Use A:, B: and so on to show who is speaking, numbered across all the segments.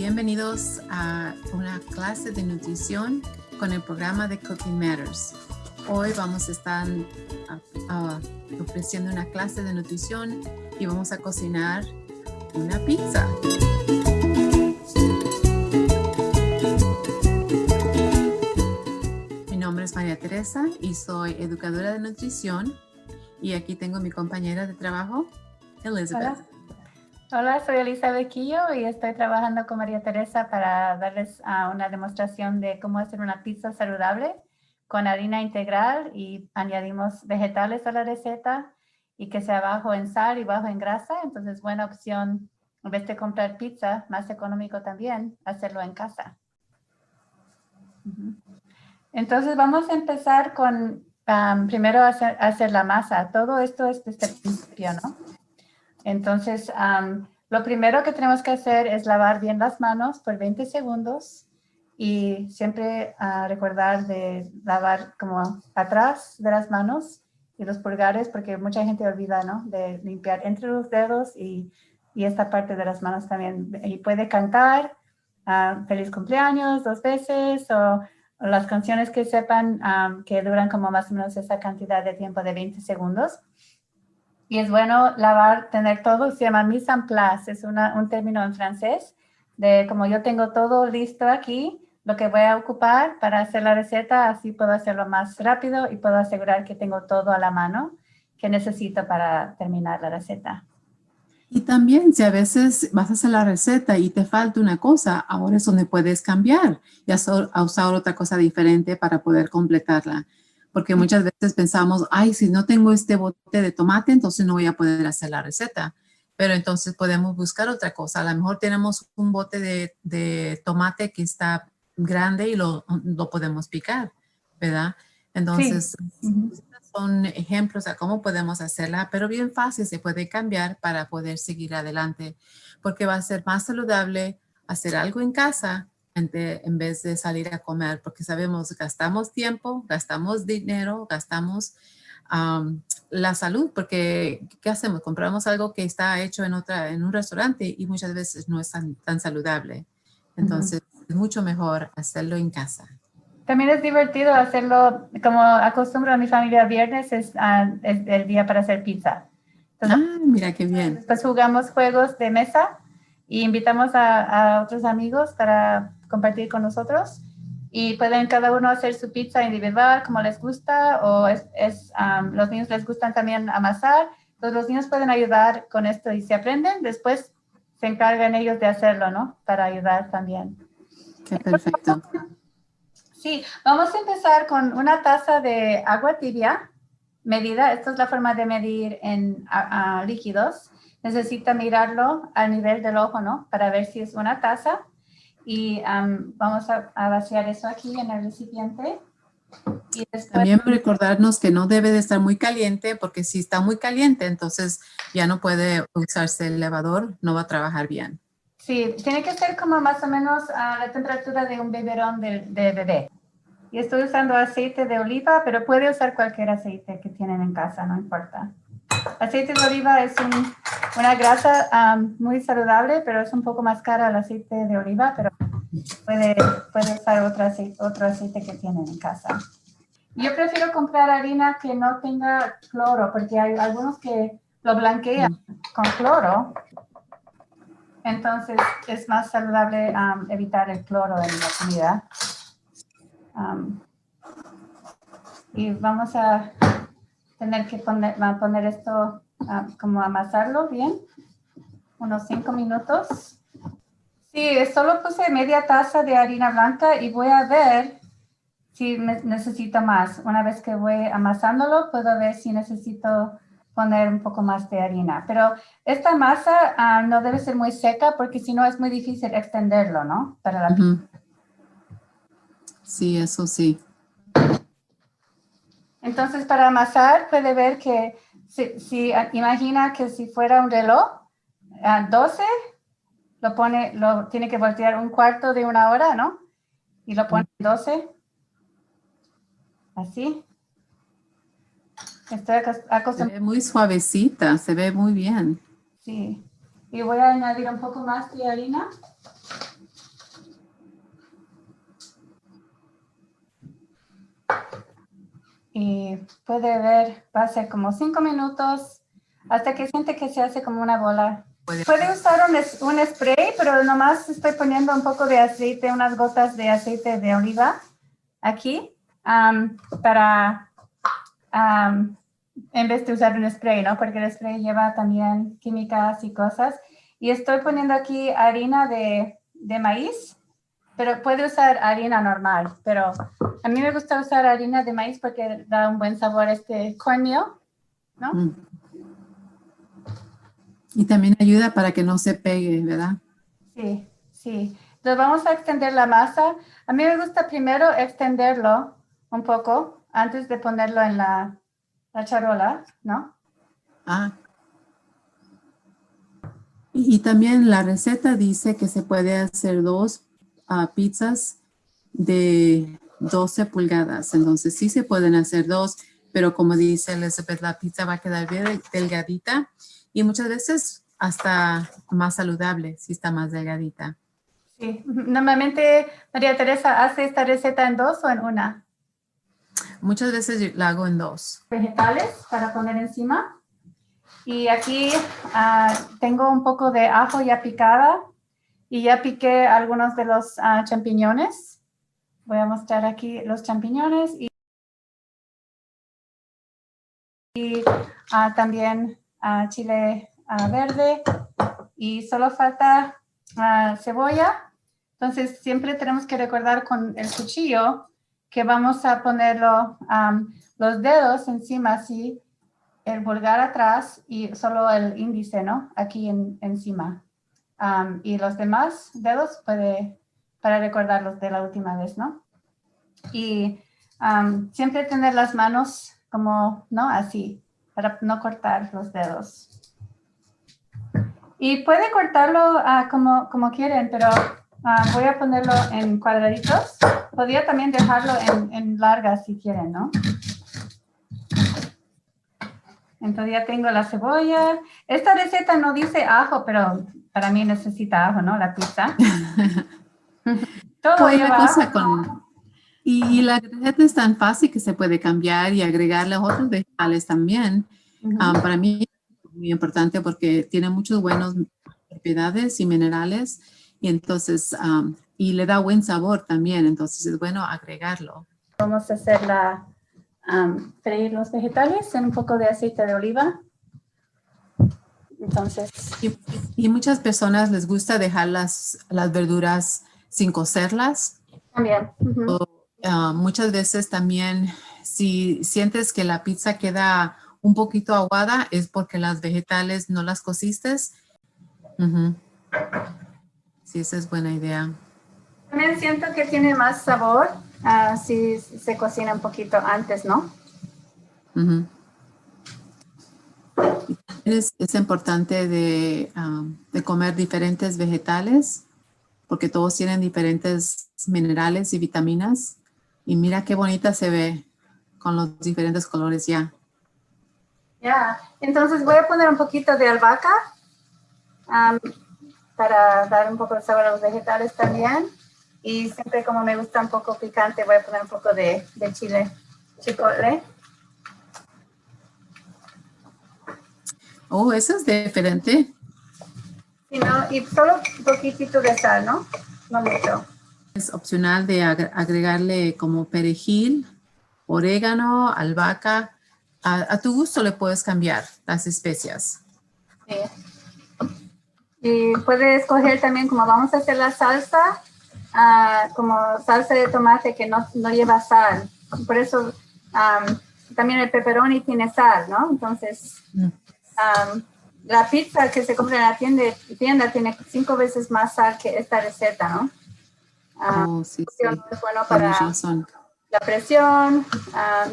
A: Bienvenidos a una clase de nutrición con el programa de Cooking Matters. Hoy vamos a estar ofreciendo una clase de nutrición y vamos a cocinar una pizza. Mi nombre es María Teresa y soy educadora de nutrición y aquí tengo mi compañera de trabajo, Elizabeth.
B: Hola, soy Elizabeth Quillo y estoy trabajando con María Teresa para darles una demostración de cómo hacer una pizza saludable con harina integral y añadimos vegetales a la receta y que sea bajo en sal y bajo en grasa. Entonces, buena opción, en vez de comprar pizza, más económico también, hacerlo en casa. Entonces, vamos a empezar con primero hacer la masa. Todo esto es desde el principio, ¿no? Entonces, lo primero que tenemos que hacer es lavar bien las manos por 20 segundos y siempre recordar de lavar como atrás de las manos y los pulgares, porque mucha gente olvida, ¿no? De limpiar entre los dedos y esta parte de las manos también. Y puede cantar feliz cumpleaños 2 veces o las canciones que sepan que duran como más o menos esa cantidad de tiempo de 20 segundos. Y es bueno lavar, tener todo, se llama mise en place, es un término en francés, de como yo tengo todo listo aquí, lo que voy a ocupar para hacer la receta, así puedo hacerlo más rápido y puedo asegurar que tengo todo a la mano que necesito para terminar la receta.
A: Y también si a veces vas a hacer la receta y te falta una cosa, ahora es donde puedes cambiar y usar otra cosa diferente para poder completarla. Porque muchas veces pensamos, ay, si no tengo este bote de tomate, entonces no voy a poder hacer la receta. Pero entonces podemos buscar otra cosa. A lo mejor tenemos un bote de tomate que está grande y lo podemos picar, ¿verdad? Entonces, sí. Son ejemplos de cómo podemos hacerla, pero bien fácil, se puede cambiar para poder seguir adelante, porque va a ser más saludable hacer algo en casa en vez de salir a comer, porque sabemos, gastamos tiempo, gastamos dinero, gastamos la salud, porque ¿qué hacemos? Compramos algo que está hecho en un restaurante y muchas veces no es tan saludable. Entonces, es mucho mejor hacerlo en casa.
B: También es divertido hacerlo, como acostumbro a mi familia, viernes es el día para hacer pizza. Entonces,
A: mira qué bien.
B: Después jugamos juegos de mesa y invitamos a otros amigos para compartir con nosotros y pueden cada uno hacer su pizza individual como les gusta o los niños les gustan también amasar. Entonces los niños pueden ayudar con esto y si aprenden, después se encargan ellos de hacerlo, ¿no? Para ayudar también.
A: Qué perfecto.
B: Sí, vamos a empezar con una taza de agua tibia medida. Esta es la forma de medir en líquidos. Necesita mirarlo al nivel del ojo, ¿no? Para ver si es una taza. Y vamos a vaciar eso aquí en el recipiente. Y después,
A: también recordarnos que no debe de estar muy caliente, porque si está muy caliente, entonces ya no puede usarse el elevador, no va a trabajar bien.
B: Sí, tiene que ser como más o menos a la temperatura de un biberón de bebé. Y estoy usando aceite de oliva, pero puede usar cualquier aceite que tienen en casa, no importa. Aceite de oliva es una grasa muy saludable, pero es un poco más cara el aceite de oliva, pero puede usar otro aceite que tienen en casa. Yo prefiero comprar harina que no tenga cloro, porque hay algunos que lo blanquean con cloro. Entonces, es más saludable evitar el cloro en la comida. Y vamos a tener que poner esto, como amasarlo bien, unos 5 minutos. Sí, solo puse media taza de harina blanca y voy a ver si necesito más. Una vez que voy amasándolo, puedo ver si necesito poner un poco más de harina. Pero esta masa no debe ser muy seca porque si no es muy difícil extenderlo, ¿no? Para la pizza.
A: Sí, eso sí.
B: Entonces, para amasar, puede ver que si imagina que si fuera un reloj, 12, tiene que voltear un cuarto de una hora, ¿no? Y lo pone 12. Así. Estoy acostumbrada.
A: Se ve muy suavecita, se ve muy bien.
B: Sí. Y voy a añadir un poco más de harina. y puede ver, va a ser como 5 minutos hasta que siente que se hace como una bola. Puede usar un spray, pero nomás estoy poniendo un poco de aceite, unas gotas de aceite de oliva aquí para, en vez de usar un spray, ¿no? Porque el spray lleva también químicas y cosas. Y estoy poniendo aquí harina de maíz, pero puede usar harina normal. Pero a mí me gusta usar harina de maíz porque da un buen sabor cornmeal, ¿no?
A: Mm. Y también ayuda para que no se pegue, ¿verdad?
B: Sí, sí. Entonces vamos a extender la masa. A mí me gusta primero extenderlo un poco antes de ponerlo en la charola, ¿no?
A: Ah. Y también la receta dice que se puede hacer dos pizzas de 12 pulgadas. Entonces sí se pueden hacer dos, pero como dice Elizabeth, la pizza va a quedar bien delgadita y muchas veces hasta más saludable si está más delgadita.
B: Sí. Normalmente María Teresa hace esta receta en dos o en una.
A: Muchas veces la hago en dos.
B: Vegetales para poner encima. Y aquí tengo un poco de ajo ya picada y ya piqué algunos de los champiñones. Voy a mostrar aquí los champiñones y también chile verde y solo falta cebolla. Entonces siempre tenemos que recordar con el cuchillo que vamos a ponerlo los dedos encima así, el pulgar atrás y solo el índice, ¿no? Aquí encima. Y los demás dedos para recordarlos de la última vez, ¿no? Y siempre tener las manos como, ¿no? Así, para no cortar los dedos. Y puede cortarlo como quieren, pero voy a ponerlo en cuadraditos. Podría también dejarlo en largas si quieren, ¿no? Entonces ya tengo la cebolla. Esta receta no dice ajo, pero para mí necesita ajo, ¿no? La pizza. Todo
A: Pues la
B: lleva
A: cosa
B: ajo.
A: y la receta es tan fácil que se puede cambiar y agregarle otros vegetales también. Para mí es muy importante porque tiene muchos buenos propiedades y minerales y entonces, y le da buen sabor también, entonces es bueno agregarlo.
B: Vamos a hacer freír los vegetales en un poco de aceite de oliva. Entonces.
A: Y muchas personas les gusta dejar las verduras sin cocerlas.
B: También.
A: Muchas veces también, si sientes que la pizza queda un poquito aguada, es porque las vegetales no las cociste. Sí, esa es buena idea.
B: También siento que tiene más sabor si se cocina un poquito antes, ¿no?
A: Es importante de comer diferentes vegetales porque todos tienen diferentes minerales y vitaminas. Y mira qué bonita se ve con los diferentes colores ya.
B: Ya, entonces voy a poner un poquito de albahaca para dar un poco de sabor a los vegetales también. Y siempre como me gusta un poco picante, voy a poner un poco de chile chipotle.
A: Oh, eso es diferente.
B: Sí, ¿no? Y solo un poquitito de sal, ¿no? No mucho.
A: Es opcional de agregarle como perejil, orégano, albahaca. A tu gusto le puedes cambiar las especias.
B: Sí. Y puedes escoger también, como vamos a hacer la salsa, como salsa de tomate que no lleva sal. Por eso también el pepperoni tiene sal, ¿no? Entonces, la pizza que se compra en la tienda tiene 5 veces más sal que esta receta, ¿no?
A: Oh, sí, sí.
B: Es bueno para
A: razón.
B: la presión,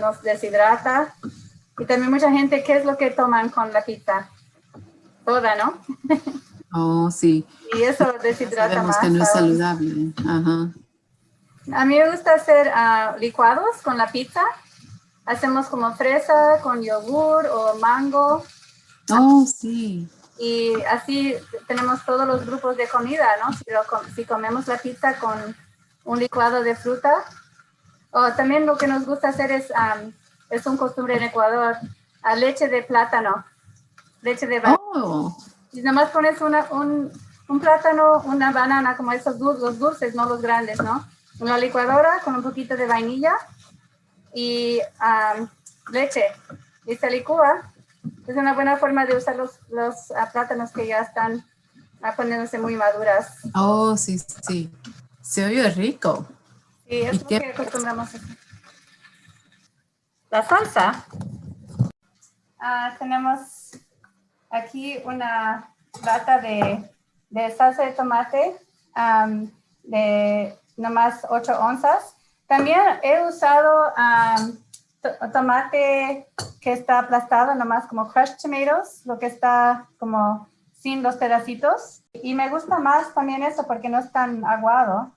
B: nos deshidrata. Y también mucha gente, ¿qué es lo que toman con la pizza? Soda, ¿no?
A: Oh, sí.
B: Y eso deshidrata
A: Sabemos
B: más.
A: que no es saludable. Ajá.
B: A mí me gusta hacer licuados con la pizza. Hacemos como fresa con yogur o mango.
A: Oh, sí.
B: Y así tenemos todos los grupos de comida, ¿no? Si comemos la pizza con un licuado de fruta. O también lo que nos gusta hacer es es un costumbre en Ecuador, a leche de plátano, leche de banana.
A: Oh,
B: Y nomás pones un plátano, una banana, como esos los dulces, no los grandes, ¿no? Una licuadora con un poquito de vainilla y leche. Y se licúa. Es una buena forma de usar los plátanos que ya están poniéndose muy maduras.
A: oh, sí, sí. Se oye rico.
B: Sí, es
A: ¿Y
B: lo
A: qué?
B: que acostumbramos a hacer. La salsa. Tenemos aquí una lata de salsa de tomate de nomás 8 onzas. También he usado tomate que está aplastado, nomás como crushed tomatoes, lo que está como sin los pedacitos. Y me gusta más también eso porque no es tan aguado.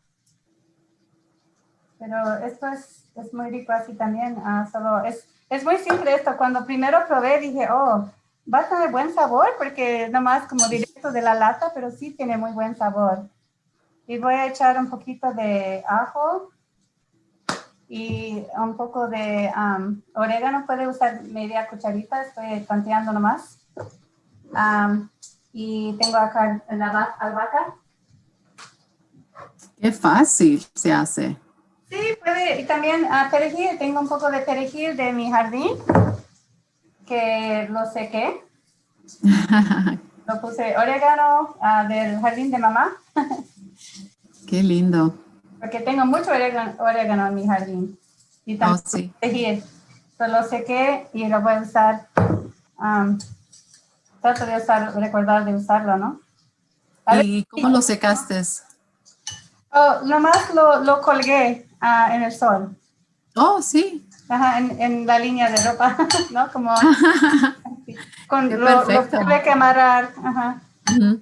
B: Pero esto es muy rico así también. Solo es muy simple esto. Cuando primero probé dije, oh, va a tener buen sabor porque nomás como directo de la lata, pero sí tiene muy buen sabor. Y voy a echar un poquito de ajo y un poco de orégano. Puede usar media cucharita, estoy tanteando nomás. Y tengo acá la albahaca.
A: Qué fácil se hace.
B: Sí, puede. Y también perejil. Tengo un poco de perejil de mi jardín que lo sequé. Lo puse orégano del jardín de mamá.
A: Qué lindo.
B: Porque tengo mucho orégano en mi jardín. Y
A: Oh,
B: también
A: sí.
B: perejil. Lo sequé y lo voy a usar. Trato de recordar de usarlo, ¿no? A ver,
A: ¿Y cómo lo secaste?
B: nomás lo colgué en el sol.
A: Oh, sí.
B: Ajá, en la línea de ropa, ¿no? Como
A: Qué
B: lo
A: perfecto.
B: tuve que amarrar. Ajá.
A: Ujú.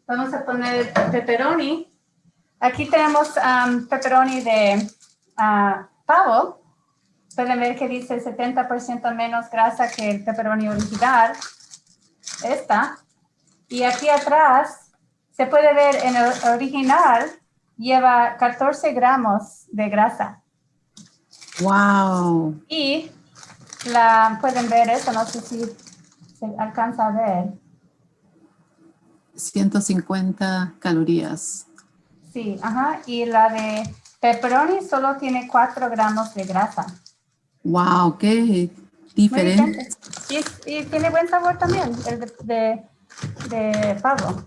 B: Vamos a poner pepperoni. Aquí tenemos pepperoni de pavo. Pueden ver que dice 70% menos grasa que el pepperoni original. Esta. Y aquí atrás se puede ver en el original lleva 14 gramos de grasa.
A: Wow.
B: Y pueden ver eso, no sé si se alcanza a ver.
A: 150 calorías.
B: Sí, ajá. Y la de pepperoni solo tiene 4 gramos de grasa.
A: Wow, qué
B: Muy
A: diferente.
B: diferente. Y tiene buen sabor también, el de pavo.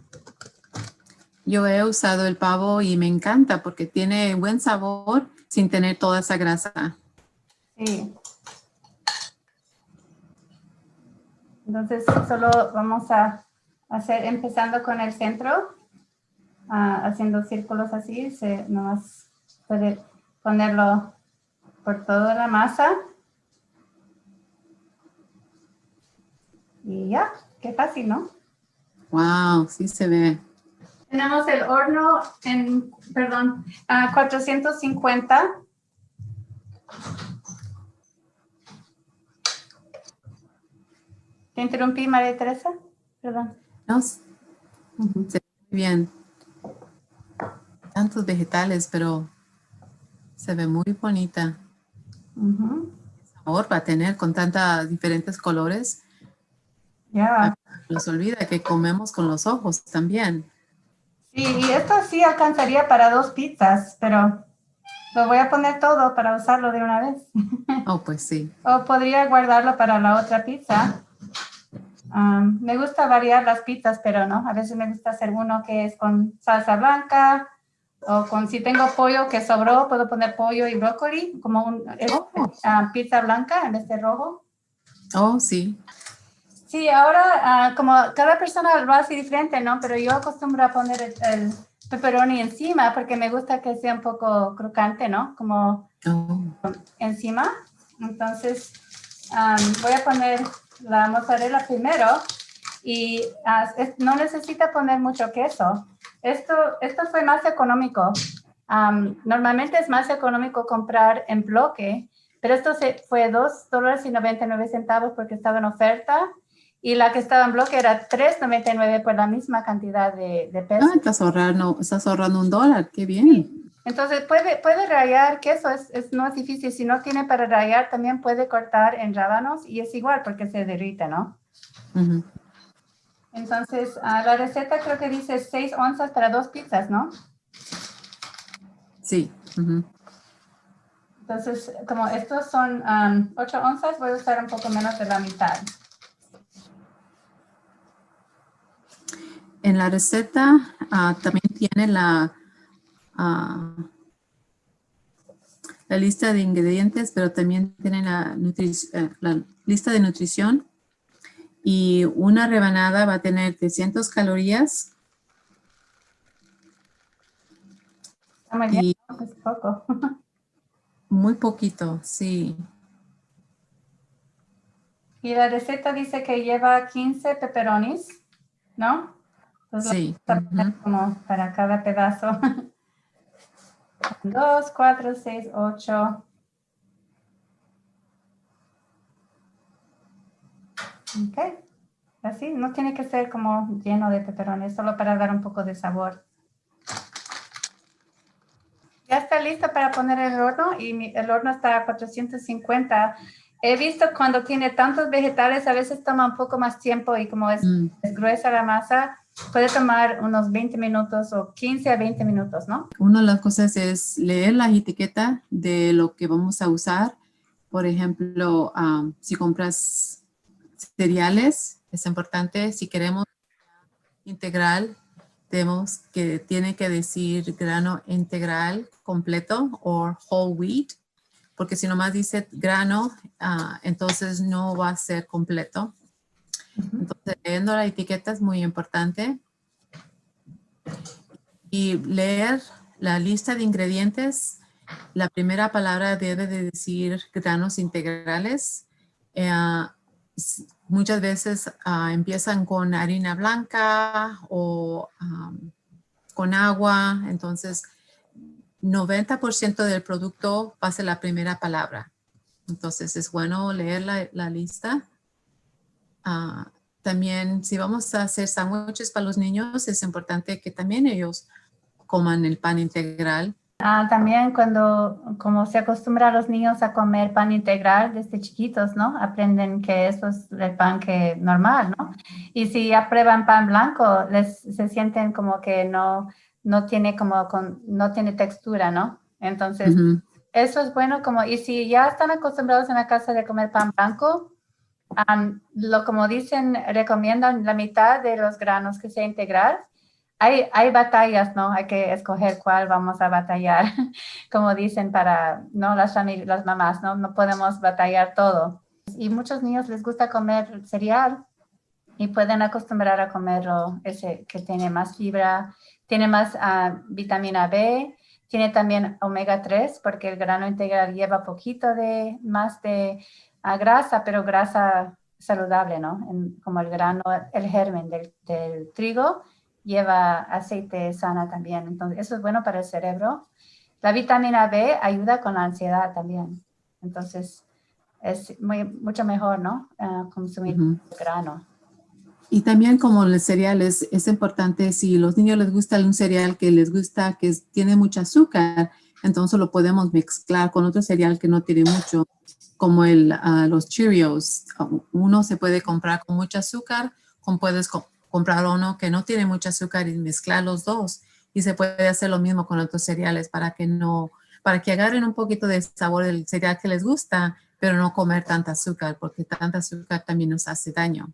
A: Yo he usado el pavo y me encanta porque tiene buen sabor sin tener toda esa grasa.
B: Sí. Entonces, solo vamos a hacer, empezando con el centro, haciendo círculos así. Nomás puede ponerlo por toda la masa. Y ya, qué fácil, ¿no?
A: Wow, sí se ve.
B: Tenemos el horno a 450. ¿Te interrumpí, María Teresa? Perdón.
A: No, se ve muy bien. Tantos vegetales, pero se ve muy bonita. Sabor va a tener con tantos diferentes colores.
B: Ya.
A: Nos olvida que comemos con los ojos también.
B: Sí, y esto sí alcanzaría para 2 pizzas, pero lo voy a poner todo para usarlo de una vez.
A: Oh, pues sí.
B: O podría guardarlo para la otra pizza. Me gusta variar las pizzas, pero no. A veces me gusta hacer uno que es con salsa blanca o si tengo pollo que sobró, puedo poner pollo y brócoli como pizza blanca en vez de rojo.
A: Oh, sí.
B: Sí, ahora como cada persona lo hace diferente, ¿no? Pero yo acostumbro a poner el pepperoni encima porque me gusta que sea un poco crocante, ¿no? Como encima. Entonces, voy a poner la mozzarella primero y no necesita poner mucho queso. Esto fue más económico. Normalmente es más económico comprar en bloque, pero esto fue $2.99 porque estaba en oferta y la que estaba en bloque era $3.99 por la misma cantidad de pesos.
A: Estás ahorrando $1. Qué bien.
B: Entonces puede rallar queso, no es difícil. Si no tiene para rallar, también puede cortar en rábanos y es igual porque se derrite, ¿no?
A: Ujú.
B: Entonces, la receta creo que dice 6 onzas para 2 pizzas, ¿no?
A: Sí. Ujú.
B: Entonces, como estos son 8 onzas, voy a usar un poco menos de la mitad.
A: En la receta también tiene la lista de ingredientes, pero también tiene la lista de nutrición. Y una rebanada va a tener 300 calorías.
B: Está muy bien,
A: Y
B: ¿no? Es poco.
A: muy poquito, sí.
B: Y la receta dice que lleva 15 pepperonis, ¿no? Entonces,
A: Sí.
B: lo vamos a poner como para cada pedazo. 2, 4, 6, 8. Ok. Así, no tiene que ser como lleno de pepperonis, solo para dar un poco de sabor. Ya está listo para poner en el horno y el horno está a 450. He visto cuando tiene tantos vegetales, a veces toma un poco más tiempo y como es gruesa la masa, puede tomar unos 20 minutos o 15 a 20 minutos, ¿no?
A: Una de las cosas es leer la etiqueta de lo que vamos a usar. Por ejemplo, si compras cereales, es importante. Si queremos integral, tiene que decir grano integral completo o whole wheat, porque si nomás dice grano, entonces no va a ser completo. Entonces, leyendo la etiqueta es muy importante. Y leer la lista de ingredientes, la primera palabra debe de decir granos integrales. Muchas veces empiezan con harina blanca o con agua, entonces 90% del producto va a ser la primera palabra. Entonces es bueno leer la lista. También si vamos a hacer sándwiches para los niños, es importante que también ellos coman el pan integral.
B: También como se acostumbra a los niños a comer pan integral desde chiquitos, ¿no? Aprenden que eso es el pan que normal, ¿no? Y si ya prueban pan blanco, se sienten como que no tiene no tiene textura, ¿no? Entonces, eso es bueno y si ya están acostumbrados en la casa de comer pan blanco, como dicen, recomiendan la mitad de los granos que sea integral. Hay batallas, ¿no? Hay que escoger cuál vamos a batallar, como dicen ¿no? Las mamás, ¿no? No podemos batallar todo. Y muchos niños les gusta comer cereal y pueden acostumbrar a comerlo ese que tiene más fibra, tiene más vitamina B, tiene también omega 3 porque el grano integral lleva poquito más de grasa, pero grasa saludable, ¿no? Como el germen del trigo lleva aceite sana también. Entonces, eso es bueno para el cerebro. La vitamina B ayuda con la ansiedad también. Entonces, es mucho mejor, ¿no? Consumir grano.
A: Y también como los cereales, es importante si los niños les gusta un cereal que les gusta, que tiene mucho azúcar, entonces lo podemos mezclar con otro cereal que no tiene mucho, como los Cheerios. Uno se puede comprar con mucho azúcar, como puedes comprar uno que no tiene mucho azúcar y mezclar los dos. Y se puede hacer lo mismo con otros cereales para que agarren un poquito de sabor del cereal que les gusta, pero no comer tanta azúcar, porque tanta azúcar también nos hace daño.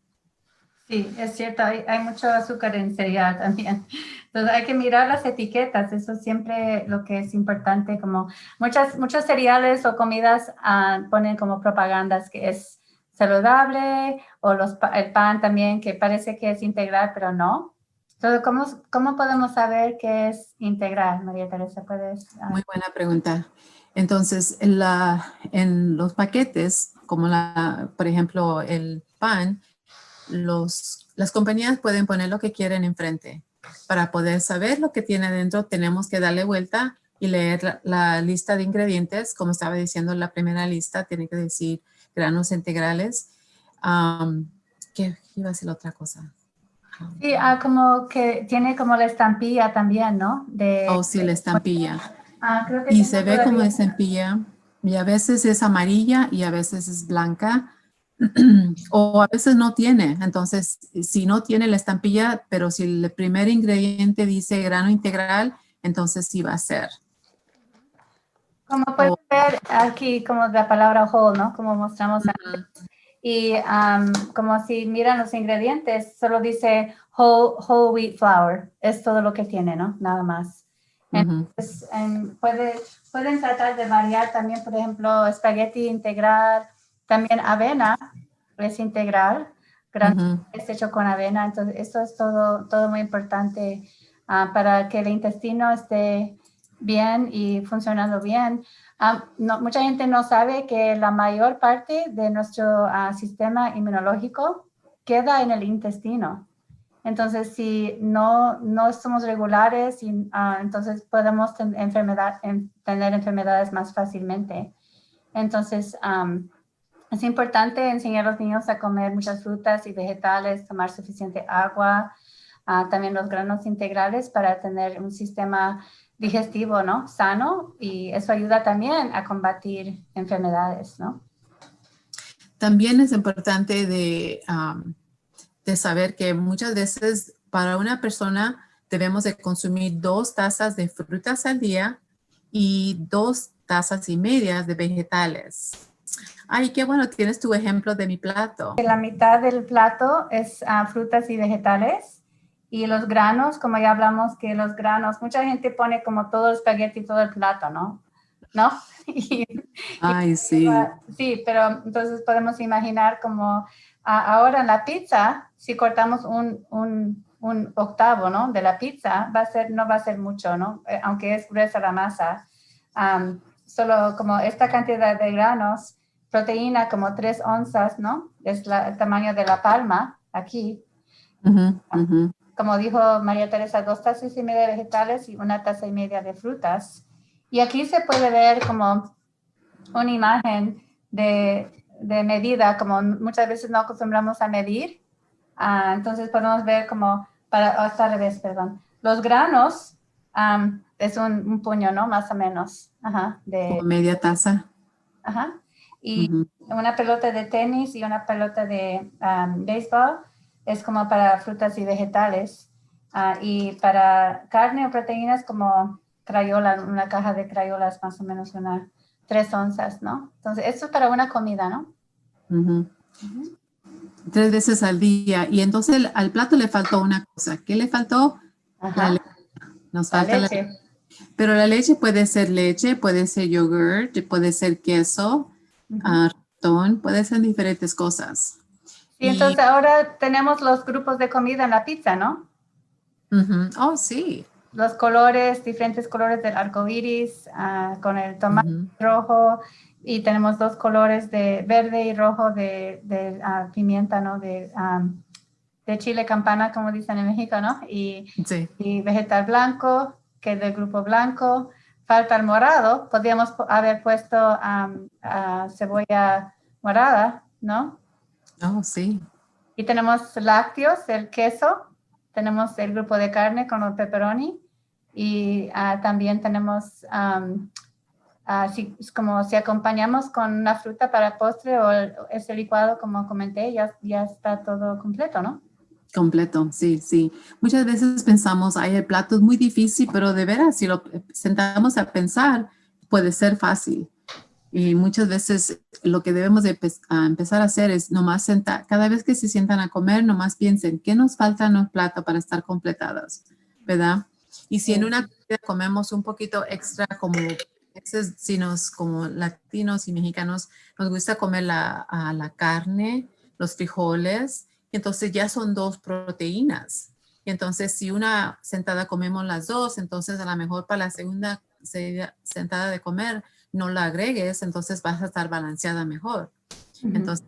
B: Sí, es cierto, hay mucho azúcar en cereal también. Entonces hay que mirar las etiquetas, eso es siempre lo que es importante, como muchos cereales o comidas ponen como propagandas que es saludable o el pan también que parece que es integral, pero no. Entonces, ¿cómo podemos saber que es integral, María Teresa? ¿Puedes?
A: Muy buena pregunta. Entonces, en los paquetes, como por ejemplo, el pan, las compañías pueden poner lo que quieren enfrente. Para poder saber lo que tiene dentro, tenemos que darle vuelta y leer la lista de ingredientes. Como estaba diciendo, la primera lista tiene que decir granos integrales. ¿Qué iba a ser otra cosa?
B: Sí, como que tiene como la estampilla también, ¿no?
A: Sí, la estampilla.
B: Creo que
A: y
B: tengo
A: se ve como
B: todavía.
A: estampilla y a veces es amarilla y a veces es blanca o a veces no tiene. Entonces, si no tiene la estampilla, pero si el primer ingrediente dice grano integral, entonces sí va a ser.
B: Como pueden ver aquí, como la palabra whole, ¿no? Como mostramos
A: Ujú,
B: y como si miran los ingredientes, solo dice whole wheat flour. Es todo lo que tiene, ¿no? Nada más.
A: ujú,
B: Entonces, pueden tratar de variar también, por ejemplo, espagueti integral, también avena es integral,
A: ujú.
B: es hecho con avena. Entonces, esto es todo muy importante para que el intestino esté bien y funcionando bien. Mucha gente no sabe que la mayor parte de nuestro sistema inmunológico queda en el intestino. Entonces, si no somos regulares, entonces podemos tener enfermedades más fácilmente. Entonces, es importante enseñar a los niños a comer muchas frutas y vegetales, tomar suficiente agua, también los granos integrales para tener un sistema digestivo, ¿no? Sano, y eso ayuda también a combatir enfermedades, ¿no?
A: También es importante de saber que muchas veces para una persona debemos de consumir 2 tazas de frutas al día y 2,5 tazas de vegetales. Ay, qué bueno, tienes tu ejemplo de mi plato.
B: La mitad del plato es frutas y vegetales y los granos, como ya hablamos que los granos, mucha gente pone como todo el espagueti, todo el plato, ¿no? ¿No? Y,
A: Ay, sí.
B: sí, pero entonces podemos imaginar como ahora en la pizza, si cortamos un octavo, ¿no? De la pizza, no va a ser mucho, ¿no? Aunque es gruesa la masa. Solo como esta cantidad de granos, proteína como 3 onzas, ¿no? Es el tamaño de la palma aquí.
A: Ujú, ujú.
B: Como dijo María Teresa, 2,5 tazas de vegetales y 1,5 tazas de frutas. Y aquí se puede ver como una imagen de medida, como muchas veces no acostumbramos a medir. Entonces podemos ver como, hasta al revés, perdón. Los granos es un puño, ¿no? Más o menos. Ajá,
A: Como media taza.
B: ajá. Y
A: Ujú.
B: una pelota de tenis y una pelota de béisbol es como para frutas y vegetales. Y para carne o proteínas como crayola, una caja de crayolas más o menos 3 onzas, ¿no? Entonces, esto es para una comida, ¿no?
A: Ujú.
B: Uh-huh.
A: 3 veces al día. Y entonces al plato le faltó una cosa. ¿Qué le faltó? La leche.
B: Ajá,
A: Nos
B: la
A: falta la
B: leche.
A: Pero leche, puede ser yogurt, puede ser queso,
B: Uh-huh.
A: ratón, puede ser diferentes cosas.
B: Sí, entonces
A: Y,
B: ahora tenemos los grupos de comida en la pizza, ¿no?
A: oh, sí.
B: Los colores, diferentes colores del arco iris, con el tomate
A: Ujú.
B: rojo, y tenemos 2 colores de verde y rojo de pimienta, ¿no? De chile campana, como dicen en México, ¿no?
A: Sí.
B: Y vegetal blanco, que es del grupo blanco. Falta el morado, podríamos haber puesto cebolla morada, ¿no?
A: Oh, sí.
B: Y tenemos lácteos, el queso, tenemos el grupo de carne con el pepperoni y también tenemos, como si acompañamos con una fruta para postre o ese licuado, como comenté, ya está todo completo, ¿no?
A: Completo, sí, sí. Muchas veces pensamos, ay, el plato es muy difícil, pero de veras, si lo sentamos a pensar, puede ser fácil. Y muchas veces lo que debemos de empezar a hacer es nomás sentar, cada vez que se sientan a comer, nomás piensen, ¿qué nos falta en el plato para estar completadas? ¿Verdad? Y si en
B: Sí.
A: una comida comemos un poquito extra, como veces, si nos, como latinos y mexicanos, nos gusta comer la carne, los frijoles, y entonces ya son 2 proteínas. Y entonces si una sentada comemos las dos, entonces a lo mejor para la segunda sentada de comer, no la agregues, entonces vas a estar balanceada mejor.
B: Uh-huh.
A: Entonces,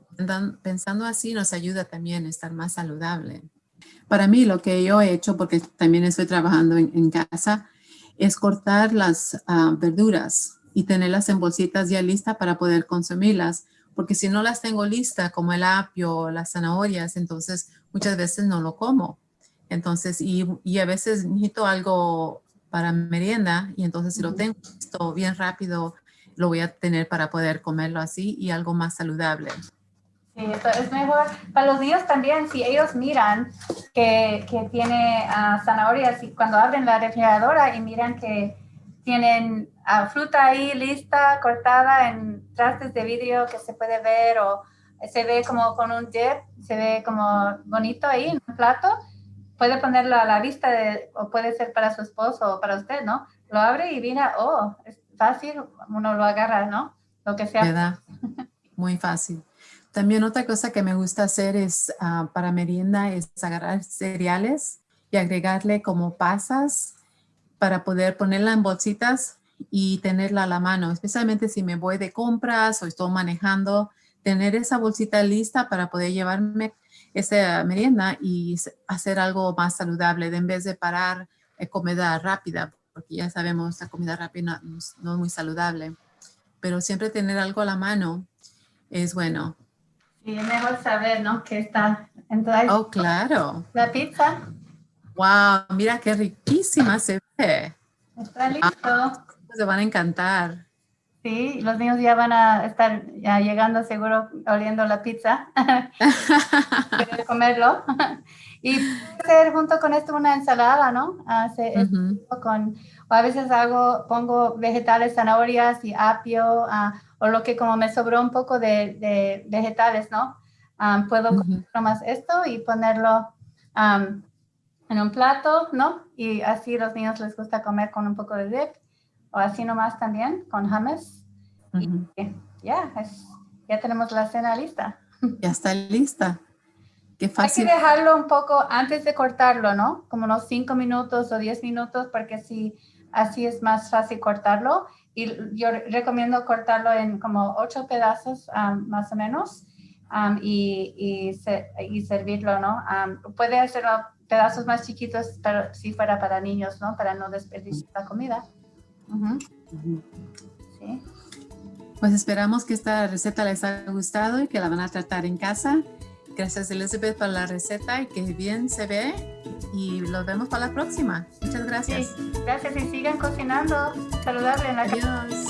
A: pensando así nos ayuda también a estar más saludable. Para mí, lo que yo he hecho, porque también estoy trabajando en casa, es cortar las verduras y tenerlas en bolsitas ya listas para poder consumirlas, porque si no las tengo listas, como el apio o las zanahorias, entonces muchas veces no lo como. Entonces, y a veces necesito algo para merienda y entonces si lo tengo listo bien rápido, lo voy a tener para poder comerlo así y algo más saludable.
B: Sí, eso es mejor. Para los niños también, si ellos miran que tiene zanahorias y cuando abren la refrigeradora y miran que tienen fruta ahí lista, cortada en trastes de vidrio que se puede ver o se ve como con un dip, se ve como bonito ahí en un plato, puede ponerlo a la vista o puede ser para su esposo o para usted, ¿no? Lo abre y mira, oh, es fácil, uno lo agarra, ¿no? Lo que sea.
A: ¿Verdad? Muy fácil. También otra cosa que me gusta hacer es para merienda es agarrar cereales y agregarle como pasas para poder ponerla en bolsitas y tenerla a la mano, especialmente si me voy de compras o estoy manejando, tener esa bolsita lista para poder llevarme esa merienda y hacer algo más saludable en vez de parar comida rápida, porque ya sabemos la comida rápida no es muy saludable, pero siempre tener algo a la mano es bueno.
B: Sí, es mejor saber, ¿no? Que está. Entonces,
A: Oh, claro.
B: la pizza
A: Wow, mira qué riquísima se ve.
B: está listo.
A: Se van a encantar.
B: Sí, los niños ya van a estar ya llegando seguro oliendo la pizza. Quieren comerlo. Y puede ser junto con esto una ensalada, ¿no? O a veces pongo vegetales, zanahorias y apio, o lo que como me sobró un poco de vegetales, ¿no? Puedo comer nomás esto y ponerlo en un plato, ¿no? Y así los niños les gusta comer con un poco de dip, o así nomás también, con hummus. Y ya tenemos la cena lista.
A: Ya está lista. Qué
B: Hay
A: fácil.
B: que dejarlo un poco antes de cortarlo, ¿no? Como unos 5 minutos o 10 minutos, porque así es más fácil cortarlo. Y yo recomiendo cortarlo en como 8 pedazos más o menos y servirlo, ¿no? Puede hacerlo pedazos más chiquitos, pero si fuera para niños, ¿no? Para no desperdiciar la comida. Sí.
A: Pues esperamos que esta receta les haya gustado y que la van a tratar en casa. Gracias, Elizabeth, por la receta y que bien se ve. Y los vemos para la próxima. Muchas gracias.
B: Sí, gracias y sigan cocinando saludable en la casa.
A: Adiós.